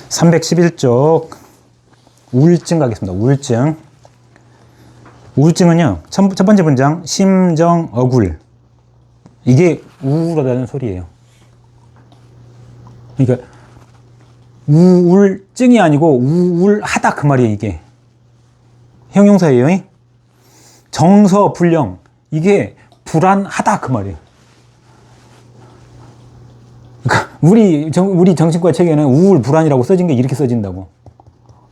311쪽 우울증 가겠습니다. 우울증. 우울증은요, 첫 번째 문장, 심정 억울. 이게 우울하다는 소리예요. 그러니까 우울증이 아니고 우울하다 그 말이에요. 이게 형용사예요. 정서불량, 이게 불안하다 그 말이에요. 그러니까 우리 정신과 책에는 우울 불안이라고 써진 게 이렇게 써진다고.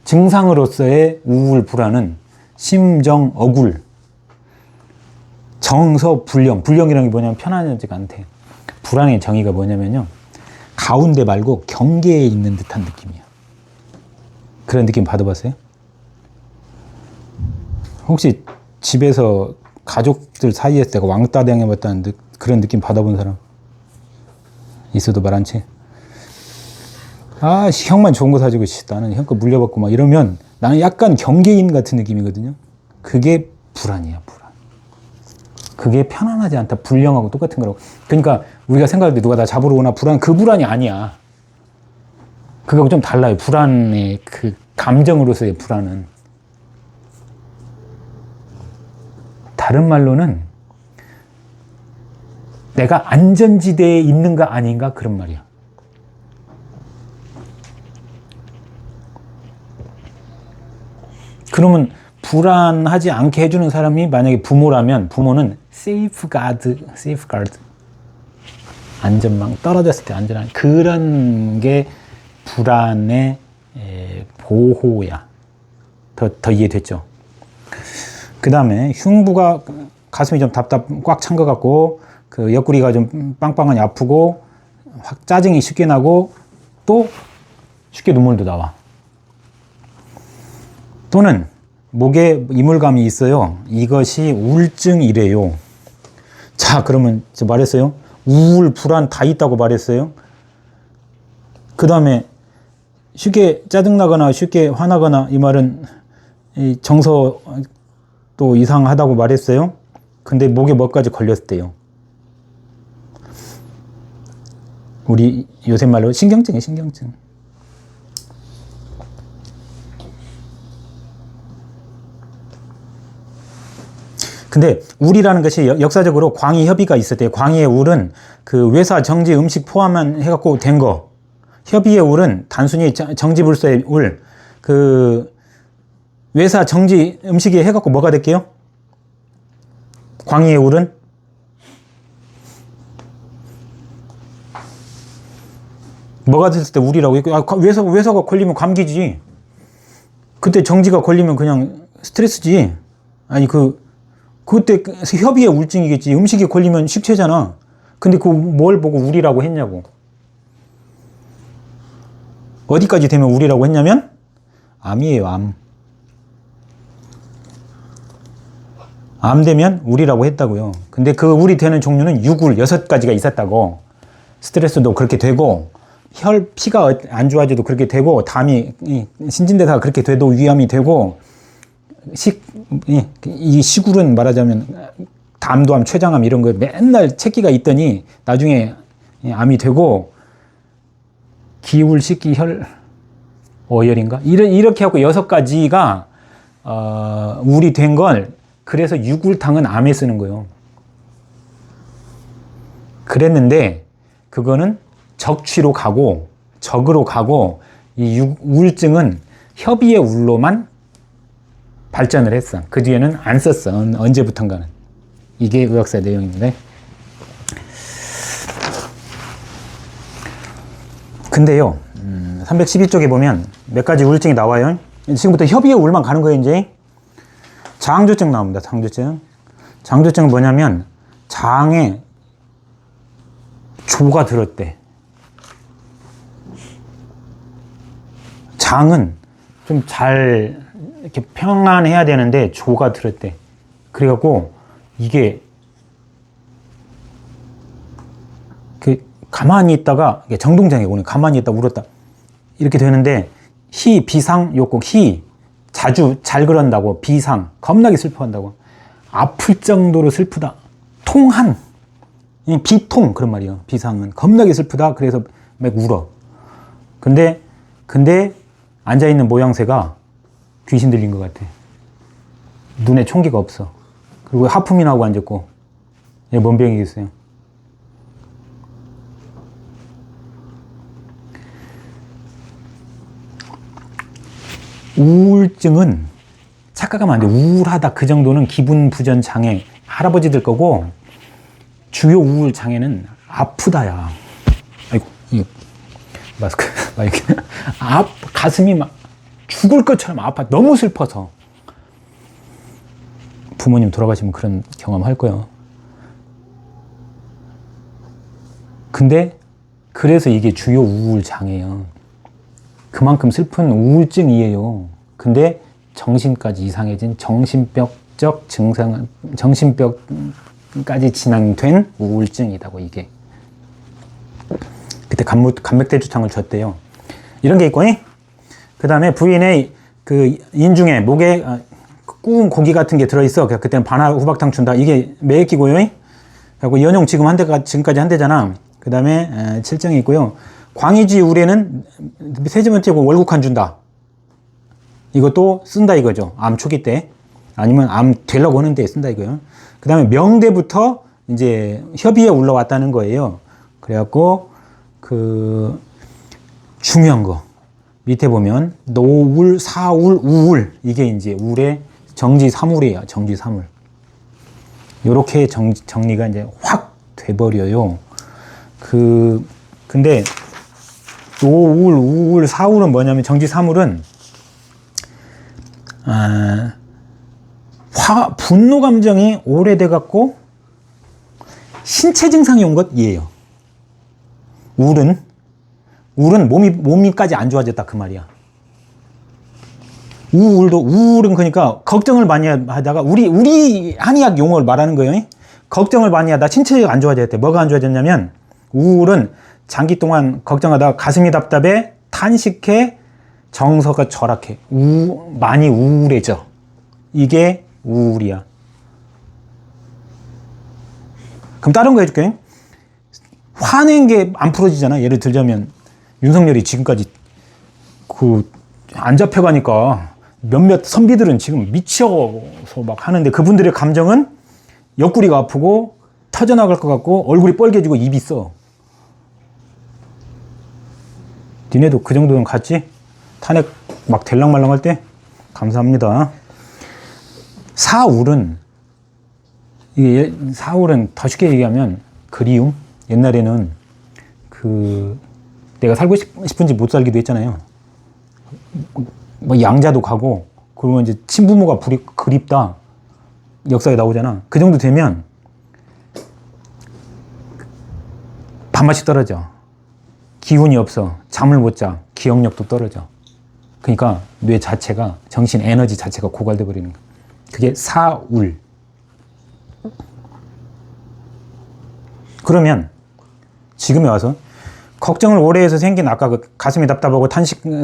증상으로서의 우울 불안은 심정 억울, 정서불량. 불량이라는 게 뭐냐면 편안하지가 않대. 불안의 정의가 뭐냐면요, 가운데 말고 경계에 있는 듯한 느낌이야. 그런 느낌 받아봤어요? 혹시 집에서 가족들 사이에서 내가 왕따 당해봤다는 그런 느낌 받아본 사람 있어도 말 안 치? 아, 형만 좋은 거 사주고 나는 형 거 물려받고 막 이러면 나는 약간 경계인 같은 느낌이거든요. 그게 불안이야, 불안. 그게 편안하지 않다. 불량하고 똑같은 거라고. 그러니까 우리가 생각할 때 누가 나 잡으러 오나 불안, 그 불안이 아니야. 그거하고 좀 달라요. 불안의 그 감정으로서의 불안은. 다른 말로는 내가 안전지대에 있는가 아닌가 그런 말이야. 그러면 불안하지 않게 해주는 사람이 만약에 부모라면 부모는 safeguard, 안전망, 떨어졌을 때 안전한 그런 게 불안의 보호야. 더 이해됐죠? 그 다음에 흉부가 가슴이 좀 꽉 찬 것 같고 그 옆구리가 좀 빵빵하니 아프고 확 짜증이 쉽게 나고 또 쉽게 눈물도 나와. 또는 목에 이물감이 있어요. 이것이 우울증이래요. 자, 그러면 저 말했어요. 우울, 불안 다 있다고 말했어요. 그 다음에 쉽게 짜증나거나 쉽게 화나거나 이 말은 이 정서 또 이상하다고 말했어요. 근데 목에 뭐까지 걸렸대요. 우리 요새 말로 신경증이에요, 신경증. 근데 우울이라는 것이 역사적으로 광의 협의가 있었대요. 광의의 우울은 그 외사, 정지, 음식 포함만 해갖고 된 거. 협의의 우울은 단순히 정지불서의 우울. 그 외사, 정지, 음식이 해갖고 뭐가 될게요? 광의의 우울은? 뭐가 됐을 때 우울이라고 했고, 외사가 걸리면 감기지. 그때 정지가 걸리면 그냥 스트레스지. 아니 그때 협의의 우울증이겠지. 음식이 걸리면 식체잖아. 근데 뭘 보고 우울이라고 했냐고. 어디까지 되면 우울이라고 했냐면 암이에요, 암. 암 되면 우울이라고 했다고요. 근데 그 우울이 되는 종류는 6가지가 있었다고. 스트레스도 그렇게 되고 피가 안 좋아져도 그렇게 되고 담이 신진대사가 그렇게 돼도 위암이 되고 이 시굴은 말하자면 담도암, 췌장암 이런 거 맨날 체기가 있더니 나중에 암이 되고 기울, 식기, 혈, 어혈인가? 이렇게 하고 6가지가 우울이 된 걸 그래서 유굴탕은 암에 쓰는 거예요. 그랬는데 그거는 적취로 가고 적으로 가고 이 우울증은 협의의 우울로만 발전을 했어. 그 뒤에는 안 썼어. 언제부턴가는. 이게 의학사 내용인데. 근데요, 312쪽에 보면 몇 가지 우울증이 나와요. 지금부터 협의의 우울만 가는 거예요, 이제. 장조증 나옵니다. 장조증. 장조증은 뭐냐면 장에 조가 들었대. 장은 좀 잘 이렇게 평안해야 되는데 조가 들었대. 그래갖고 이게 가만히 있다가 정동장애 오는 가만히 있다 울었다 이렇게 되는데 비상 요곡 자주 잘 그런다고 비상 겁나게 슬퍼한다고 아플 정도로 슬프다 비통 그런 말이에요. 비상은 겁나게 슬프다. 그래서 막 울어. 근데 앉아있는 모양새가 귀신 들린 것 같아. 눈에 총기가 없어. 그리고 하품이나 하고 앉았고. 얘 뭔 병이겠어요? 우울증은 착각하면 안 돼. 우울하다 그 정도는 기분 부전 장애 할아버지들 거고, 주요 우울 장애는 아프다야. 아이고, 이 마스크 가슴이 막 죽을 것처럼 아파. 너무 슬퍼서. 부모님 돌아가시면 그런 경험 할 거예요. 근데 그래서 이게 주요 우울 장애예요. 그만큼 슬픈 우울증이에요. 근데 정신까지 이상해진 정신병적 증상, 정신병까지 진행된 우울증이라고, 이게. 그때 감맥대추탕을 줬대요. 이런 게 있고, 그 다음에 부인의 그 인중에, 목에 구운 고기 같은 게 들어있어. 그때는 바나 후박탕 준다. 이게 매액기고요. 그리고 연용 지금까지 한 대잖아. 그 다음에 칠정이 있고요. 광의지 우레는 세 번째 월국한 준다. 이것도 쓴다 이거죠. 암 초기 때. 아니면 암 되려고 하는데 쓴다 이거요. 그 다음에 명대부터 이제 협의에 올라왔다는 거예요. 그래갖고, 중요한 거. 밑에 보면, 노울, 사울, 우울. 이게 이제 우울의 정지 3울이에요. 정지 3울. 요렇게 정리가 이제 확 돼버려요. 근데, 노울, 우울, 사울은 뭐냐면, 정지 3울은, 분노 감정이 오래돼갖고, 신체 증상이 온 것이에요. 우울은 몸이까지 안 좋아졌다. 그 말이야. 우울은 그러니까, 걱정을 많이 하다가, 우리 한의학 용어를 말하는 거예요. 걱정을 많이 하다 신체가 안 좋아졌대. 뭐가 안 좋아졌냐면, 우울은 장기 동안 걱정하다가 가슴이 답답해, 탄식해, 정서가 절약해. 많이 우울해져. 이게 우울이야. 그럼 다른 거 해줄게. 화낸 게 안 풀어지잖아. 예를 들자면, 윤석열이 지금까지 안 잡혀가니까 몇몇 선비들은 지금 미쳐서 막 하는데, 그분들의 감정은 옆구리가 아프고 터져나갈 것 같고 얼굴이 빨개지고 입이 써. 니네도 그 정도는 갔지? 탄핵 막 될랑말랑할 때? 감사합니다. 사울은 더 쉽게 얘기하면 그리움? 옛날에는 내가 살고 싶은지 못 살기도 했잖아요. 뭐 양자도 가고, 그러면 이제 친부모가 그립다. 역사에 나오잖아. 그 정도 되면 밥맛이 떨어져. 기운이 없어. 잠을 못 자. 기억력도 떨어져. 그러니까 뇌 자체가, 정신 에너지 자체가 고갈돼 버리는 거야. 그게 사울. 그러면 지금에 와서 걱정을 오래 해서 생긴, 아까 가슴이 답답하고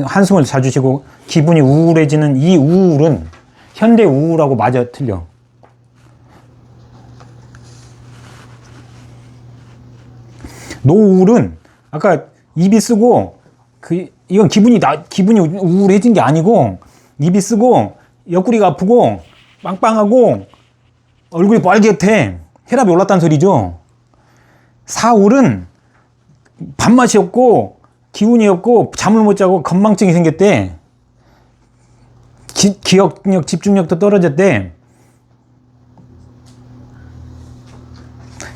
한숨을 자주 쉬고 기분이 우울해지는 이 우울은 현대 우울하고 맞아 틀려. 노울은 아까 입이 쓰고, 이건 기분이 우울해진 게 아니고, 입이 쓰고 옆구리가 아프고 빵빵하고 얼굴이 빨개해. 혈압이 올랐다는 소리죠. 사울은 밥맛이 없고 기운이 없고 잠을 못 자고 건망증이 생겼대. 기억력, 집중력도 떨어졌대.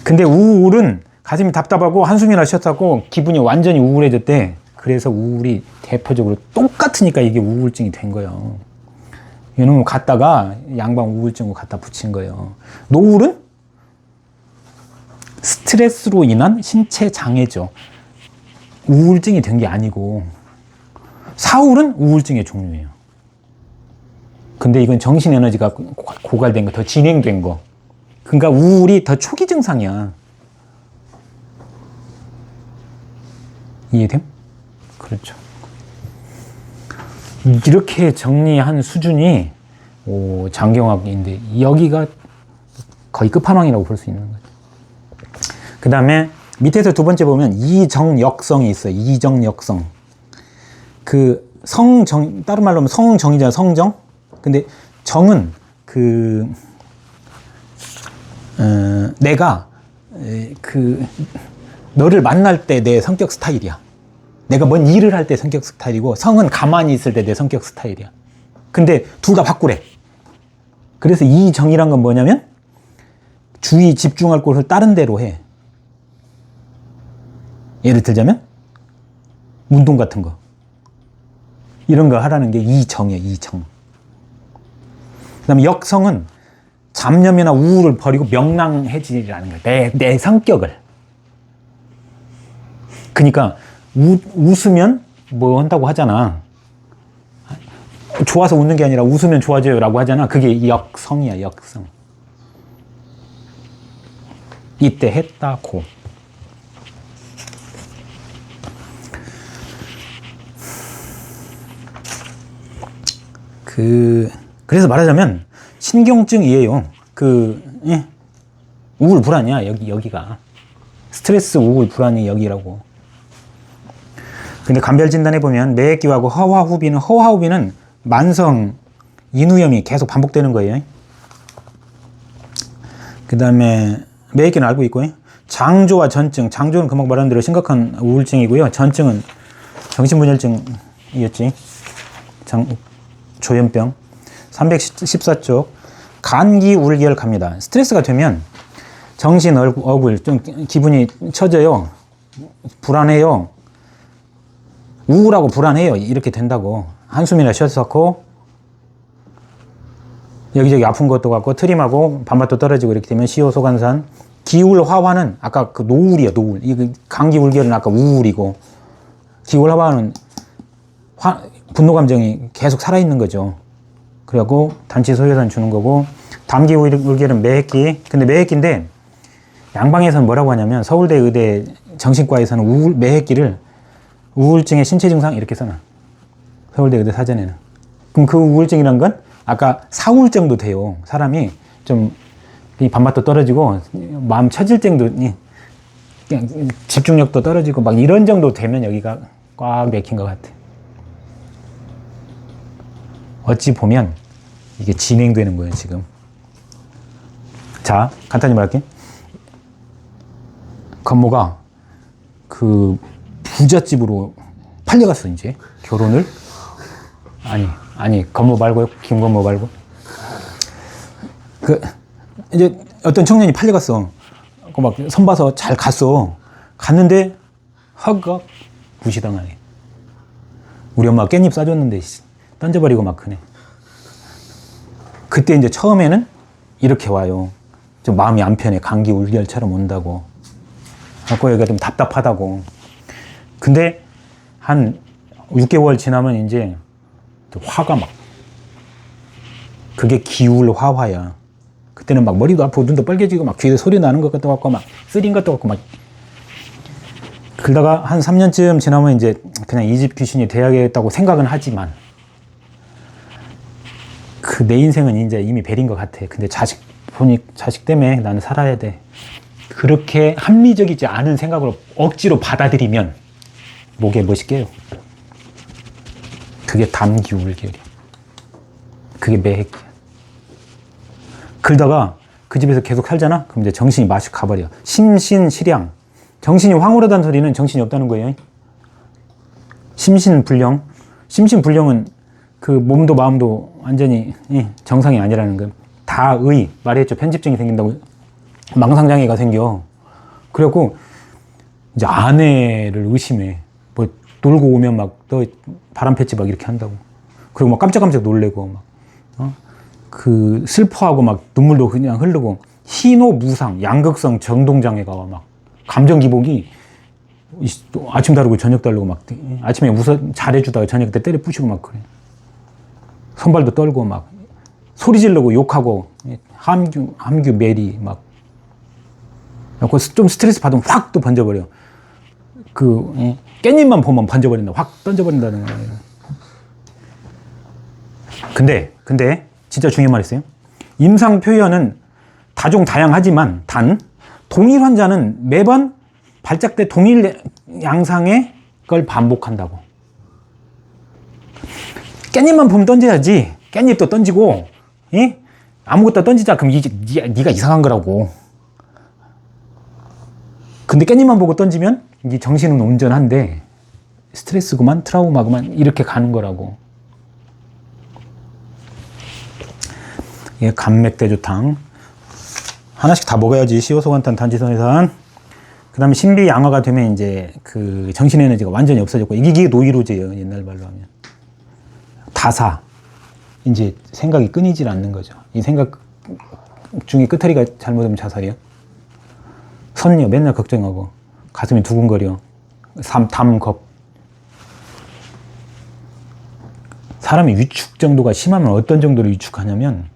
근데 우울은 가슴이 답답하고 한숨이나 쉬었다고 기분이 완전히 우울해졌대. 그래서 우울이 대표적으로 똑같으니까 이게 우울증이 된 거예요. 이놈을 갖다가 양방 우울증을 갖다 붙인 거예요. 노울은 스트레스로 인한 신체 장애죠. 우울증이 된 게 아니고, 사울은 우울증의 종류예요. 근데 이건 정신 에너지가 고갈된 거, 더 진행된 거. 그러니까 우울이 더 초기 증상이야. 이해됨? 그렇죠. 이렇게 정리한 수준이 장경학인데, 여기가 거의 끝판왕이라고 볼 수 있는 거죠. 그 다음에 밑에서 두 번째 보면 이정역성이 있어요. 이정역성. 그 성정, 다른 말로 하면 성정이잖아, 성정. 근데 정은 내가 너를 만날 때 내 성격 스타일이야. 내가 뭔 일을 할 때 성격 스타일이고, 성은 가만히 있을 때 내 성격 스타일이야. 근데 둘 다 바꾸래. 그래서 이 정이란 건 뭐냐면 주의 집중할 곳을 다른 데로 해. 예를 들자면 운동 같은 거, 이런 거 하라는 게 이정이에요. 이정. 그 다음에 역성은 잡념이나 우울을 버리고 명랑해지라는 거예요. 내 성격을. 그러니까 웃으면 뭐 한다고 하잖아. 좋아서 웃는 게 아니라 웃으면 좋아져요 라고 하잖아. 그게 역성이야. 역성. 이때 했다고. 그래서 말하자면 신경증이에요. 우울 불안이야. 여기가 스트레스, 우울, 불안이 여기라고. 근데 감별 진단해 보면 매액기하고 허화후비는 만성 인후염이 계속 반복되는 거예요. 그 다음에 매액기는 알고 있고, 장조와 전증. 장조는 금방 말한 대로 심각한 우울증이고요. 전증은 정신분열증이었지. 조현병. 314쪽. 간기울결 갑니다. 스트레스가 되면 정신 억울, 좀 기분이 처져요. 불안해요. 우울하고 불안해요. 이렇게 된다고. 한숨이나 쉬었었고, 여기저기 아픈 것도 같고, 트림하고 밤맛도 떨어지고 이렇게 되면 시효소관산. 기울화화는 아까 그 노울이야, 노울. 이 감기울결은 아까 우울이고, 기울화화는 분노 감정이 계속 살아있는 거죠. 그리고 단치 소요산 주는 거고, 담기울결은 매핵기. 근데 매핵기인데 양방에서는 뭐라고 하냐면, 서울대 의대 정신과에서는 매핵기를 우울증의 신체 증상 이렇게 써놔. 서울대 의대 사전에는. 그럼 그 우울증이란 건 아까 사울증도 돼요. 사람이 좀 밤맛도 떨어지고 마음 처질 정도, 집중력도 떨어지고 막 이런 정도 되면 여기가 꽉 맥힌 것 같아. 어찌 보면 이게 진행되는 거예요, 지금. 자, 간단히 말할게. 건모가 부잣집으로 팔려갔어, 이제. 결혼을. 아니, 건모 말고요. 김건모 말고. 이제 어떤 청년이 팔려갔어. 막 선봐서 잘 갔어. 갔는데, 허걱 무시당하네. 우리 엄마가 깻잎 싸줬는데, 던져버리고 막 그네. 그때 이제 처음에는 이렇게 와요. 좀 마음이 안 편해. 감기 울결처럼 온다고. 갖고 여기가 좀 답답하다고. 근데 한 6개월 지나면 이제 화가 막, 그게 기울화화야. 그때는 막 머리도 아프고 눈도 빨개지고 막 귀에 소리 나는 것 같고 막 쓰린 것도 같고 막. 그러다가 한 3년쯤 지나면 이제 그냥 이 집 귀신이 돼야겠다고 생각은 하지만, 내 인생은 이제 이미 베린 것 같아. 근데 자식 때문에 나는 살아야 돼. 그렇게 합리적이지 않은 생각으로 억지로 받아들이면 목에 멋이 깨요. 그게 담기울결이야. 그게 매핵이야. 그러다가 그 집에서 계속 살잖아? 그럼 이제 정신이 마시 가버려. 심신실양. 정신이 황홀하다는 소리는 정신이 없다는 거예요. 심신불령. 심신불령은 몸도 마음도 완전히 정상이 아니라는 거예요. 다의, 말했죠. 편집증이 생긴다고. 망상장애가 생겨. 그래갖고 이제 아내를 의심해. 뭐 놀고 오면 막 너 바람 폈지 막 이렇게 한다고. 그리고 막 깜짝깜짝 놀래고 막 슬퍼하고 막 눈물도 그냥 흐르고, 희노무상, 양극성 정동장애가 와. 막 감정 기복이 아침 다르고 저녁 다르고 막, 아침에 잘해주다가 저녁 때 때려 부시고 막 그래. 손발도 떨고 막 소리 지르고 욕하고, 함규 메리 막. 좀 스트레스 받으면 확 또 번져버려. 깻잎만 보면 번져버린다. 확 던져버린다는 거예요. 근데 진짜 중요한 말 있어요. 임상 표현은 다종다양하지만 단 동일 환자는 매번 발작 때 동일 양상의 걸 반복한다고. 깻잎만 보면 던져야지. 깻잎도 던지고, 예? 아무것도 던지자. 그럼 이게 네가 이상한 거라고. 근데 깻잎만 보고 던지면 이게 정신은 온전한데 스트레스구만, 트라우마구만 이렇게 가는 거라고. 예, 감맥대조탕 하나씩 다 먹어야지. 시오소관탄, 단지선해산. 그 다음에 신비 양화가 되면 이제 그 정신 에너지가 완전히 없어졌고, 이게 노이로제예요. 옛날 말로 하면. 다사. 이제 생각이 끊이질 않는 거죠. 이 생각 중에 끄트리가 잘못하면 자살이요. 선녀 맨날 걱정하고 가슴이 두근거려. 담겁. 사람의 위축 정도가 심하면 어떤 정도로 위축하냐면,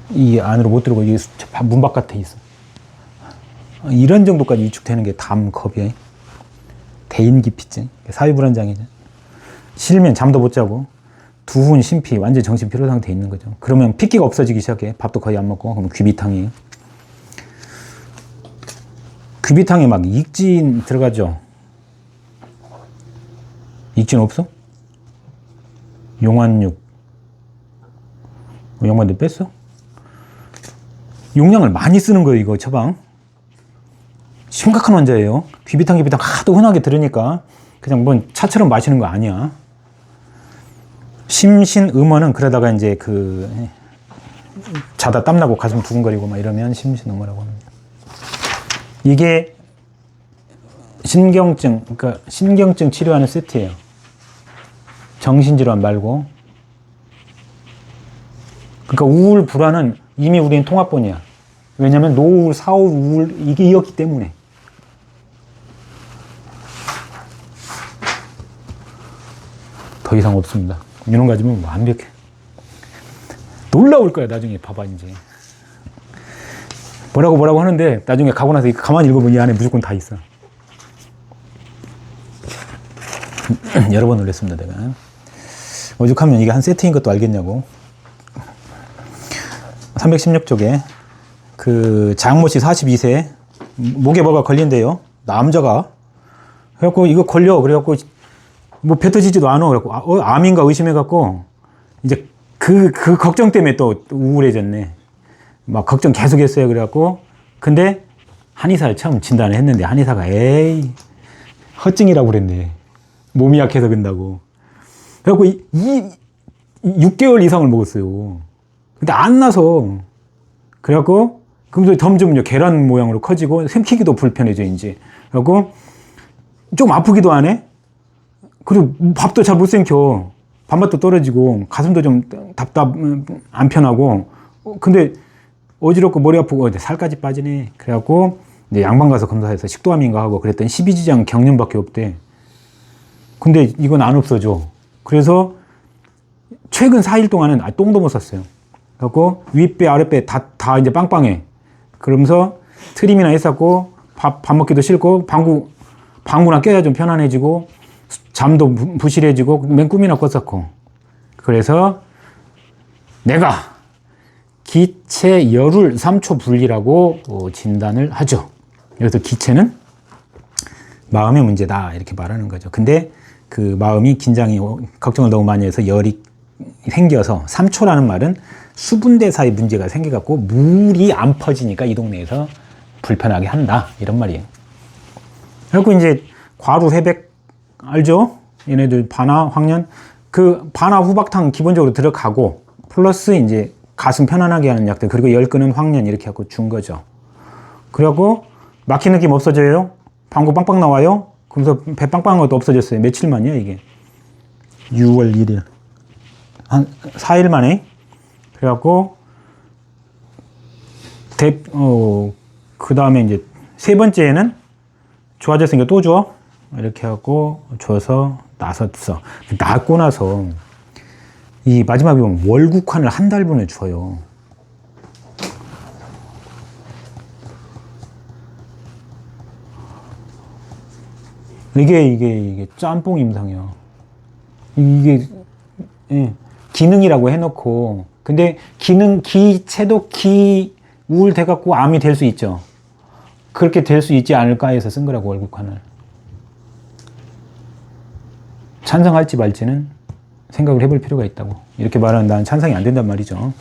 이 안으로 못 들어오고 이게 문 바깥에 있어. 이런 정도까지 위축되는 게 담겁이에요. 대인기피증, 사회불안장애죠. 실면 잠도 못 자고, 두훈, 심피, 완전 정신 피로 상태에 있는 거죠. 그러면 핏기가 없어지기 시작해. 밥도 거의 안 먹고. 그럼 귀비탕이에요. 귀비탕에 막 익진 들어가죠. 익진 없어? 용환육. 용환도 뺐어? 용량을 많이 쓰는 거예요, 이거 처방. 심각한 환자예요. 귀비탕 하도 흔하게 들으니까 그냥 뭔 차처럼 마시는 거 아니야. 심신음어는 그러다가 이제 그 자다 땀나고 가슴 두근거리고 막 이러면 심신음어라고 합니다. 이게 신경증, 그러니까 신경증 치료하는 세트예요. 정신질환 말고. 그러니까 우울, 불안은 이미 우리는 통합본이야. 왜냐면 노우울, 사울, 우울 이게 이었기 때문에. 더 이상 없습니다. 이런 거 가지면 완벽해. 놀라울 거야, 나중에 봐봐, 이제. 뭐라고 하는데, 나중에 가고 나서 가만히 읽어보면 이 안에 무조건 다 있어. 여러 번 놀랬습니다, 내가. 오죽하면 이게 한 세트인 것도 알겠냐고. 316쪽에, 그, 장모 씨 42세, 목에 뭐가 걸린대요. 남자가. 그래갖고, 이거 걸려. 그래갖고, 뭐 뱉어지지도 않아. 그래갖고 암인가 의심해갖고 이제 그 걱정 때문에 또 우울해졌네. 막 걱정 계속했어요. 그래갖고 근데 한의사를 처음 진단을 했는데 한의사가 에이 허증이라고 그랬네. 몸이 약해서 그런다고. 그래갖고 6개월 이상을 먹었어요. 근데 안 나서. 그래갖고 그러면서 점점 계란 모양으로 커지고 삼키기도 불편해져 이제. 그래갖고 좀 아프기도 하네. 그리고 밥도 잘 못 삼켜. 밥맛도 떨어지고 가슴도 좀 안 편하고. 근데 어지럽고 머리 아프고 살까지 빠지네. 그래갖고 이제 양반 가서 검사해서 식도암인가 하고 그랬더니 12지장 경련밖에 없대. 근데 이건 안 없어져. 그래서 최근 4일 동안은 똥도 못 쌌어요. 그래갖고 윗배 아랫배 다 이제 빵빵해. 그러면서 트림이나 했었고 밥 먹기도 싫고 방구나 껴야 좀 편안해지고 잠도 부실해지고 맨 꿈이나 꿨었고. 그래서 내가 기체 열울 3초 분리라고 진단을 하죠. 그래서 기체는 마음의 문제다 이렇게 말하는 거죠. 근데 그 마음이 긴장이 걱정을 너무 많이 해서 열이 생겨서 3초라는 말은 수분대사의 문제가 생겨갖고 물이 안 퍼지니까 이 동네에서 불편하게 한다 이런 말이에요. 그리고 이제 과루, 회백 알죠? 얘네들 반화, 황련. 그 반화 후박탕 기본적으로 들어가고 플러스 이제 가슴 편안하게 하는 약들 그리고 열 끄는 황련 이렇게 하고 준 거죠. 그래갖고 막힌 느낌 없어져요. 방구 빵빵 나와요. 그러면서 배 빵빵한 것도 없어졌어요. 며칠 만이야 이게? 6월 1일. 한 4일 만에. 그래갖고 그 다음에 이제 세 번째에는 좋아졌으니까 또 줘. 이렇게 하고 줘서 나섰어. 낫고 나서 이 마지막에 보면 월국환을 한 달분을 줘요. 이게 짬뽕 임상이야. 이게 기능이라고 해놓고 근데 기체도 우울돼갖고 암이 될 수 있죠. 그렇게 될 수 있지 않을까 해서 쓴 거라고 월국환을. 찬성할지 말지는 생각을 해볼 필요가 있다고. 이렇게 말하는 나는 찬성이 안 된단 말이죠.